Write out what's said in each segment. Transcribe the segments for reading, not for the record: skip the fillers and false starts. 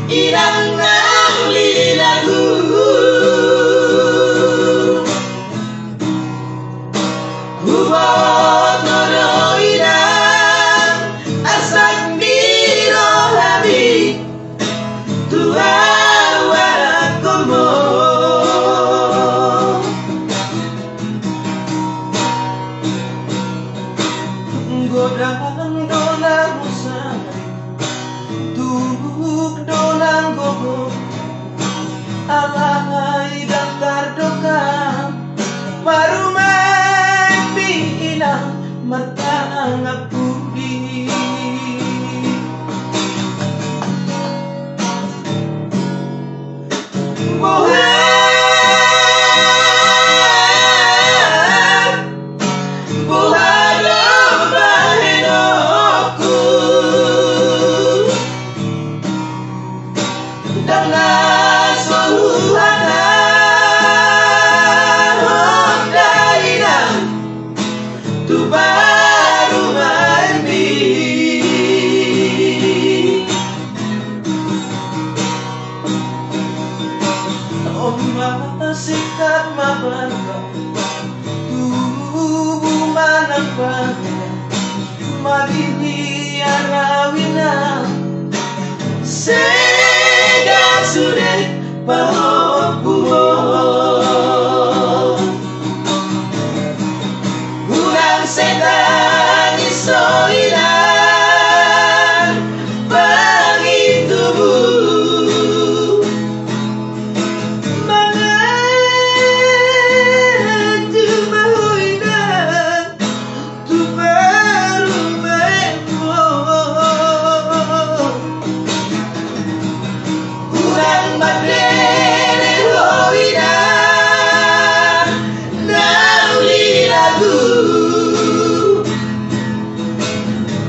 Inang nang lilagu Hubot nono inang asak biro habi Tua warakomo Godang donang musari Duk donang gogo Alahai dan tardokam Marumai pinang Martang pudi Dengan suhana Hondainang Tu baru mandi Oma sikat mabangga Tubuh manapang Madini arawina Sudah pahok Kurang setan isoinan Bagi tubuh Mengaju mahuinan Tu baru Kurang madene hoina Nauli lagu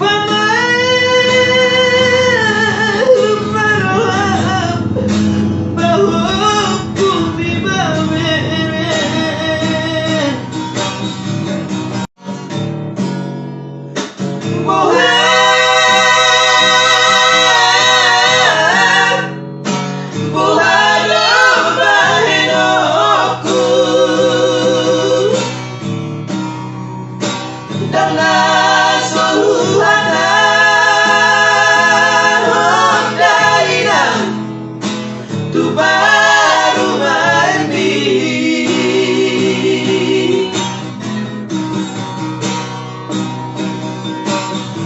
Pamahu maroham Bahuku bibawere Dengan suhana Hondainang Tu baru mandi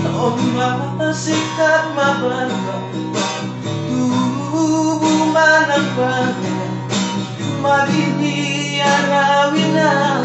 Oma sikat mabangga Tubuh manapang Madini arawina